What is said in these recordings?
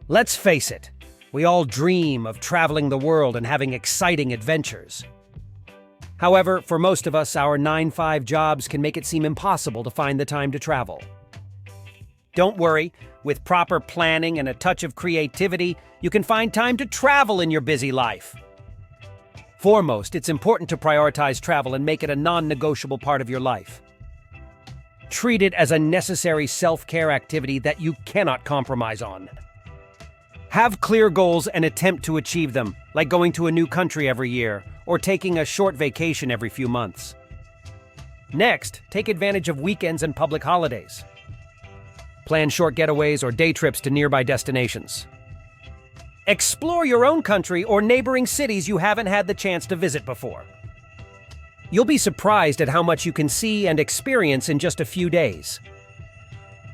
Let's face it, we all dream of traveling the world and having exciting adventures. However, for most of us, our 9-5 jobs can make it seem impossible to find the time to travel. Don't worry, with proper planning and a touch of creativity, you can find time to travel in your busy life. Foremost, it's important to prioritize travel and make it a non-negotiable part of your life. Treat it as a necessary self-care activity that you cannot compromise on. Have clear goals and attempt to achieve them, like going to a new country every year or taking a short vacation every few months. Next, take advantage of weekends and public holidays. Plan short getaways or day trips to nearby destinations. Explore your own country or neighboring cities you haven't had the chance to visit before. You'll be surprised at how much you can see and experience in just a few days.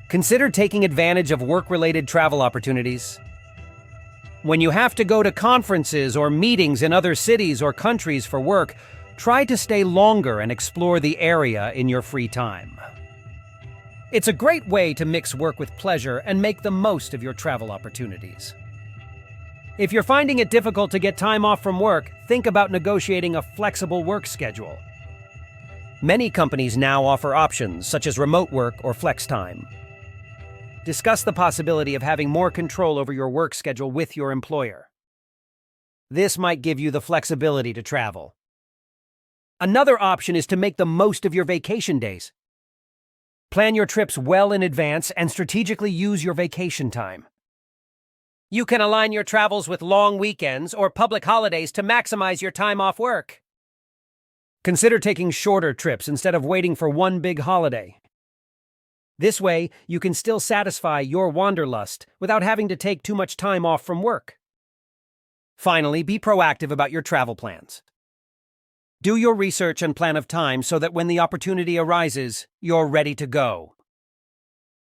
Consider taking advantage of work-related travel opportunities. When you have to go to conferences or meetings in other cities or countries for work, try to stay longer and explore the area in your free time. It's a great way to mix work with pleasure and make the most of your travel opportunities. If you're finding it difficult to get time off from work, think about negotiating a flexible work schedule. Many companies now offer options such as remote work or flex time. Discuss the possibility of having more control over your work schedule with your employer. This might give you the flexibility to travel. Another option is to make the most of your vacation days. Plan your trips well in advance and strategically use your vacation time. You can align your travels with long weekends or public holidays to maximize your time off work. Consider taking shorter trips instead of waiting for one big holiday. This way, you can still satisfy your wanderlust without having to take too much time off from work. Finally, be proactive about your travel plans. Do your research and plan of time so that when the opportunity arises, you're ready to go.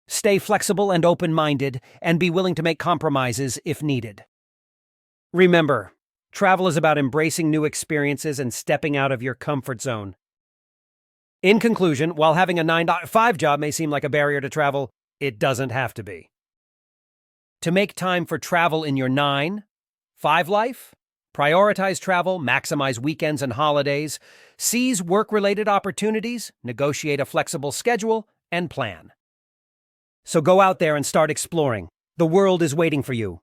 Stay flexible and open-minded, and be willing to make compromises if needed. Remember, travel is about embracing new experiences and stepping out of your comfort zone. In conclusion, while having a 9-to-5 job may seem like a barrier to travel, it doesn't have to be. To make time for travel in your 9-5 life, prioritize travel, maximize weekends and holidays, seize work-related opportunities, negotiate a flexible schedule, and plan. So go out there and start exploring. The world is waiting for you.